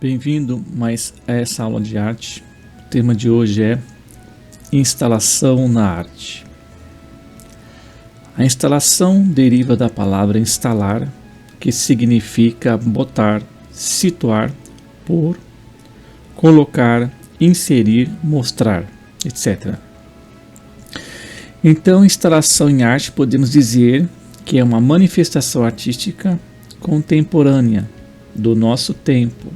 Bem-vindo mais a essa aula de arte. O tema de hoje é instalação na arte. A instalação deriva da palavra instalar, que significa botar, situar, pôr, colocar, inserir, mostrar, etc. Então, instalação em arte podemos dizer que é uma manifestação artística contemporânea do nosso tempo,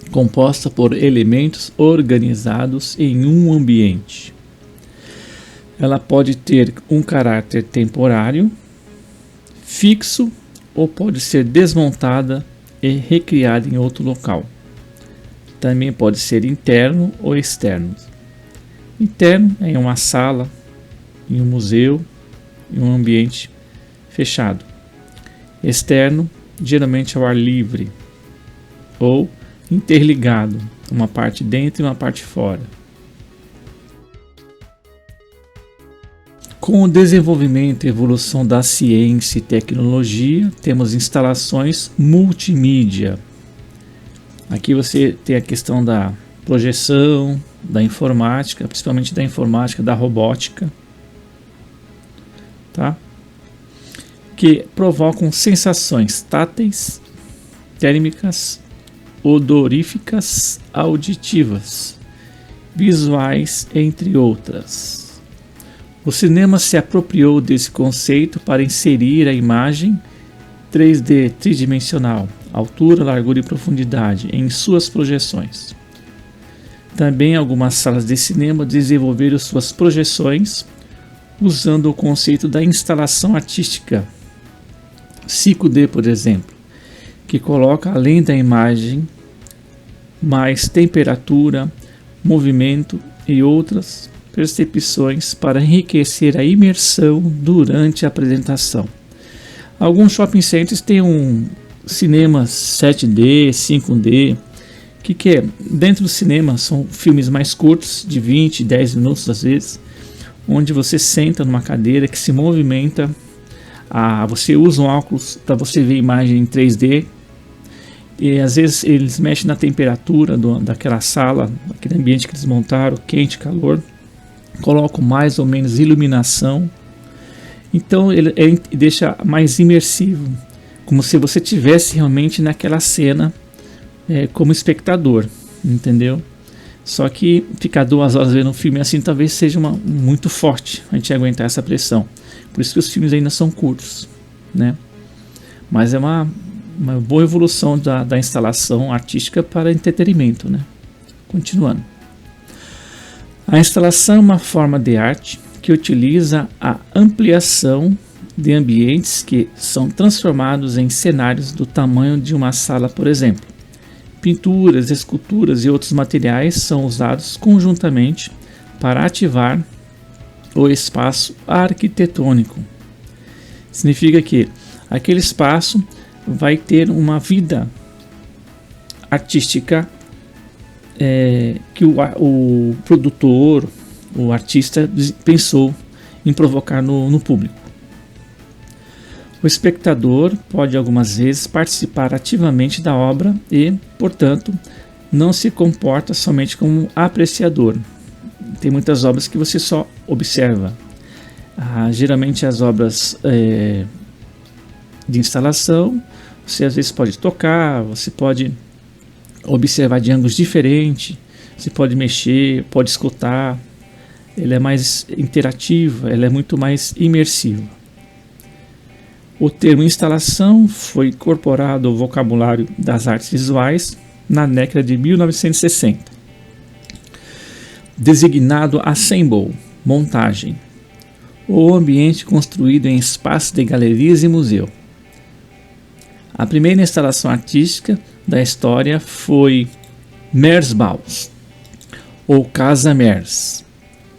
composta por elementos organizados em um ambiente. Ela pode ter um caráter temporário, fixo, ou pode ser desmontada e recriada em outro local. Também pode ser interno ou externo. Interno é em uma sala, em um museu, em um ambiente fechado. Externo, geralmente ao ar livre, ou interligado, uma parte dentro e uma parte fora. Com o desenvolvimento e evolução da ciência e tecnologia, temos instalações multimídia. Aqui você tem a questão da projeção, da informática, principalmente da informática, da robótica, tá? Que provocam sensações táteis, térmicas, odoríficas, auditivas, visuais, entre outras. O cinema se apropriou desse conceito para inserir a imagem 3D tridimensional, altura, largura e profundidade, em suas projeções. Também algumas salas de cinema desenvolveram suas projeções usando o conceito da instalação artística, 5D, por exemplo, que coloca além da imagem mais temperatura, movimento e outras percepções para enriquecer a imersão durante a apresentação. Alguns shopping centers têm cinemas 7D, 5D, que é? Dentro do cinema são filmes mais curtos, de 20, 10 minutos às vezes, onde você senta numa cadeira que se movimenta, você usa um óculos para você ver a imagem em 3D, e às vezes eles mexem na temperatura daquela sala, daquele ambiente que eles montaram, quente, calor, colocam mais ou menos iluminação, então ele deixa mais imersivo, como se você estivesse realmente naquela cena como espectador, entendeu? Só que ficar 2 horas vendo um filme assim talvez seja muito forte a gente aguentar essa pressão, por isso que os filmes ainda são curtos, né? Mas é uma boa evolução da instalação artística para entretenimento, né? Continuando. A instalação é uma forma de arte que utiliza a ampliação de ambientes que são transformados em cenários do tamanho de uma sala, por exemplo. Pinturas, esculturas e outros materiais são usados conjuntamente para ativar o espaço arquitetônico. Significa que aquele espaço vai ter uma vida artística que o produtor, o artista pensou em provocar no público. O espectador pode algumas vezes participar ativamente da obra e, portanto, não se comporta somente como apreciador. Tem muitas obras que você só observa. Geralmente as obras de instalação, você às vezes pode tocar, você pode observar de ângulos diferentes, você pode mexer, pode escutar. Ela é mais interativa, ela é muito mais imersiva. O termo instalação foi incorporado ao vocabulário das artes visuais na década de 1960. Designado assemble, montagem, ou ambiente construído em espaços de galerias e museu. A primeira instalação artística da história foi Meersbouws, ou Casa Meers,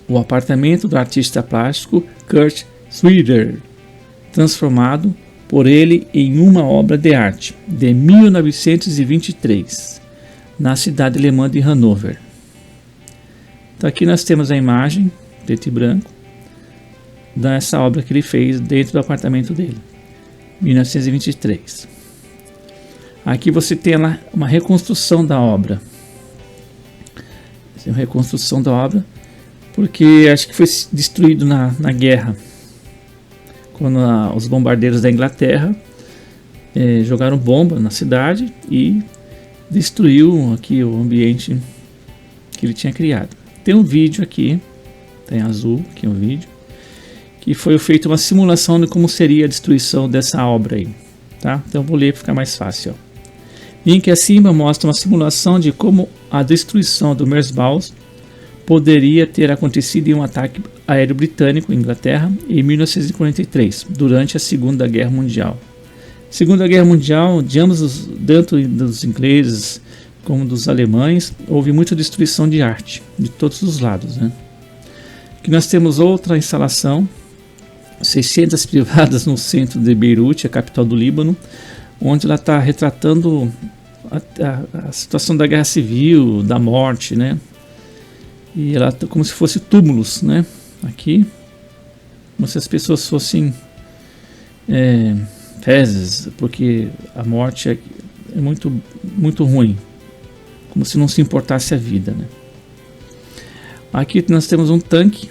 o apartamento do artista plástico Kurt Schwitter, transformado por ele em uma obra de arte de 1923, na cidade alemã de Hannover. Então aqui nós temos a imagem, preto e branco, dessa obra que ele fez dentro do apartamento dele, 1923. Aqui você tem lá uma reconstrução da obra. Uma reconstrução da obra, porque acho que foi destruído na guerra, quando os bombardeiros da Inglaterra jogaram bomba na cidade e destruiu aqui o ambiente que ele tinha criado. Tem um vídeo aqui, tem azul, aqui um vídeo, que foi feita uma simulação de como seria a destruição dessa obra aí, tá? Então vou ler para ficar mais fácil. Ó. Link acima mostra uma simulação de como a destruição do Mersbows poderia ter acontecido em um ataque aéreo britânico em Inglaterra em 1943, durante a Segunda Guerra Mundial. Segunda Guerra Mundial, de ambos, tanto dos ingleses como dos alemães, houve muita destruição de arte, de todos os lados, né? Aqui nós temos outra instalação, 600 privadas no centro de Beirute, a capital do Líbano, onde ela está retratando a situação da guerra civil, da morte, né? E ela tá como se fosse túmulos, né? Aqui, como se as pessoas fossem fezes, porque a morte é muito, muito ruim, como se não se importasse a vida, né? Aqui nós temos um tanque,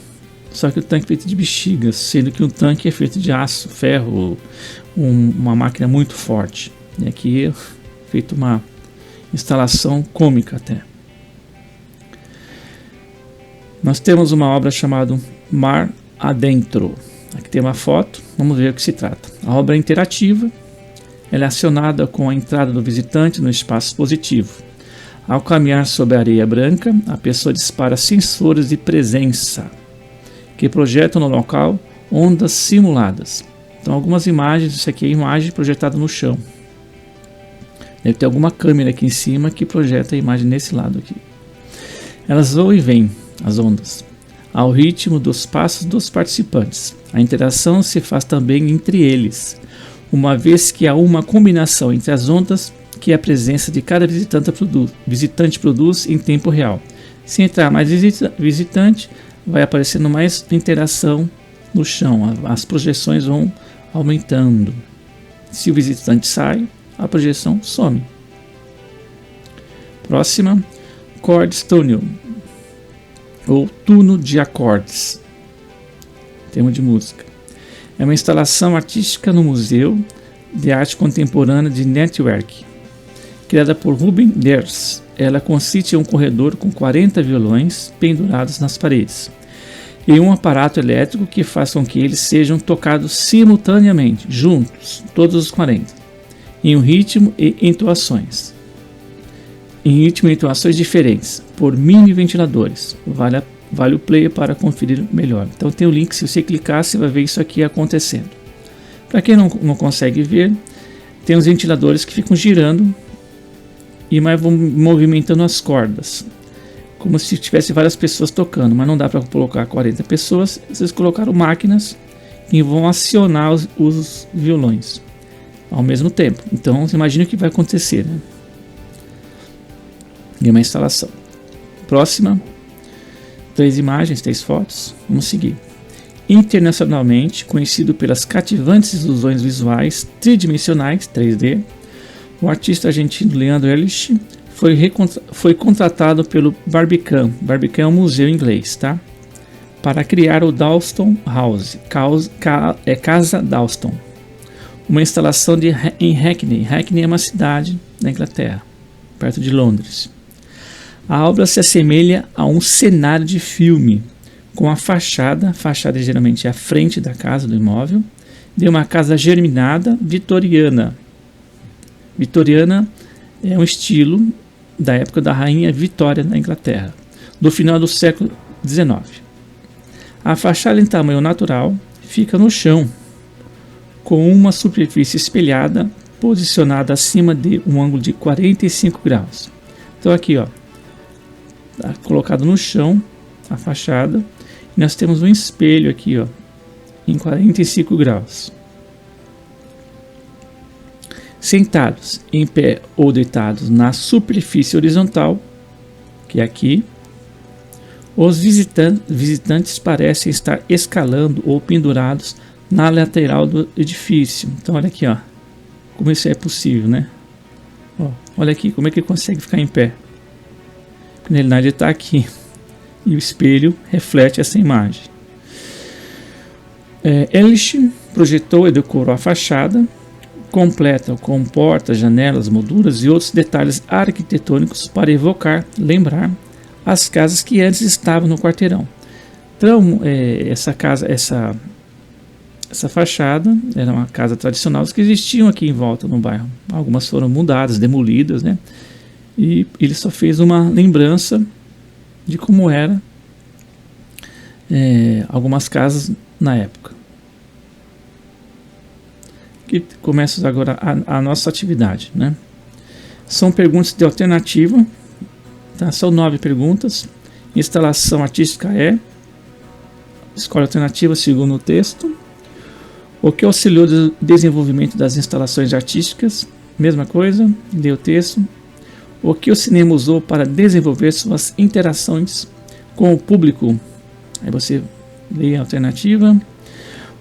só que o tanque é feito de bexigas, sendo que um tanque é feito de aço, ferro, uma máquina muito forte. E aqui é feito uma instalação cômica até. Nós temos uma obra chamada Mar Adentro. Aqui tem uma foto, vamos ver o que se trata. A obra é interativa, ela é acionada com a entrada do visitante no espaço expositivo. Ao caminhar sobre a areia branca, a pessoa dispara sensores de presença, que projetam no local ondas simuladas. Então algumas imagens, isso aqui é imagem projetada no chão. Deve ter alguma câmera aqui em cima que projeta a imagem nesse lado aqui. Elas vão e vêm, as ondas, ao ritmo dos passos dos participantes. A interação se faz também entre eles, uma vez que há uma combinação entre as ondas que a presença de cada visitante produz em tempo real. Se entrar mais visitante, vai aparecendo mais interação no chão, as projeções vão aumentando. Se o visitante sai, a projeção some. Próxima, Chords Tunnel, ou túnel de acordes, termo de música. É uma instalação artística no Museu de Arte Contemporânea de Network, criada por Ruben Ders. Ela consiste em um corredor com 40 violões pendurados nas paredes e um aparato elétrico que faz com que eles sejam tocados simultaneamente, juntos, todos os 40, em um ritmo e entoações. Em ritmo e entoações diferentes, por mini ventiladores. Vale o play para conferir melhor. Então tem o link, se você clicar, você vai ver isso aqui acontecendo. Para quem não consegue ver, tem os ventiladores que ficam girando e mais vão movimentando as cordas, como se tivesse várias pessoas tocando, mas não dá para colocar 40 pessoas. Vocês colocaram máquinas que vão acionar os violões ao mesmo tempo. Então você imagina o que vai acontecer, né? E uma instalação. Próxima, 3 imagens, 3 fotos. Vamos seguir. Internacionalmente conhecido pelas cativantes ilusões visuais tridimensionais, 3D, o artista argentino Leandro Ehrlich foi contratado pelo Barbican. Barbican é um museu inglês, tá? Para criar o Dalston House, Casa Dalston, uma instalação em Hackney. Hackney é uma cidade da Inglaterra, perto de Londres. A obra se assemelha a um cenário de filme, com a fachada geralmente é a frente da casa, do imóvel, de uma casa germinada vitoriana. Vitoriana é um estilo da época da rainha Vitória da Inglaterra, do final do século XIX. A fachada em tamanho natural fica no chão, com uma superfície espelhada posicionada acima de um ângulo de 45 graus. Então aqui, ó, tá colocado no chão a fachada e nós temos um espelho aqui, ó, em 45 graus. Sentados em pé ou deitados na superfície horizontal, que é aqui, os visitantes parecem estar escalando ou pendurados na lateral do edifício. Então olha aqui, ó, como isso é possível, né? Olha aqui, como é que ele consegue ficar em pé? Na realidade ele está aqui. E o espelho reflete essa imagem. Ehrlich projetou e decorou a fachada, completa com portas, janelas, molduras e outros detalhes arquitetônicos para evocar, lembrar as casas que antes estavam no quarteirão. Então, essa fachada era uma casa tradicional que existiam aqui em volta no bairro. Algumas foram mudadas, demolidas, né? E ele só fez uma lembrança de como era algumas casas na época. Que começa agora a nossa atividade, né? São perguntas de alternativa, tá? São 9 perguntas. Instalação artística escolhe a alternativa segundo o texto. O que auxiliou no desenvolvimento das instalações artísticas? Mesma coisa, lê o texto. O que o cinema usou para desenvolver suas interações com o público? Aí você lê a alternativa.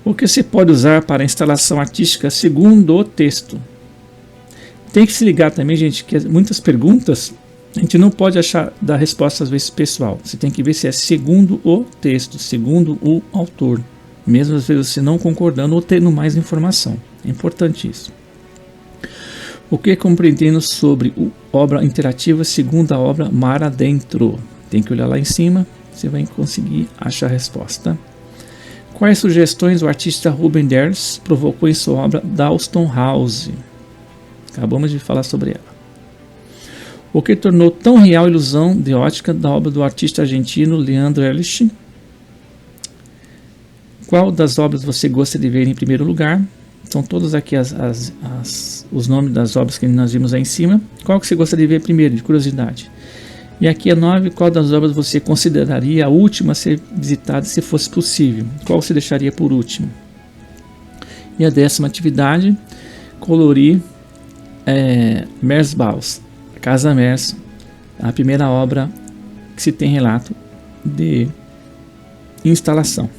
O que se pode usar para a instalação artística segundo o texto? Tem que se ligar também, gente, que muitas perguntas a gente não pode dar resposta às vezes pessoal. Você tem que ver se é segundo o texto, segundo o autor. Mesmo às vezes você não concordando ou tendo mais informação. É importante isso. O que compreendemos sobre obra interativa segundo a obra Mar Adentro? Tem que olhar lá em cima, você vai conseguir achar a resposta. Quais sugestões o artista Ruben Derls provocou em sua obra Dalston House? Acabamos de falar sobre ela. O que tornou tão real a ilusão de ótica da obra do artista argentino Leandro Ehrlich? Qual das obras você gosta de ver em primeiro lugar? São todos aqui os nomes das obras que nós vimos aí em cima. Qual que você gosta de ver primeiro, de curiosidade? E aqui a 9, qual das obras você consideraria a última a ser visitada se fosse possível? Qual você deixaria por último? E a 10ª atividade, colorir Mersbaus, Casa Mers, a primeira obra que se tem relato de instalação.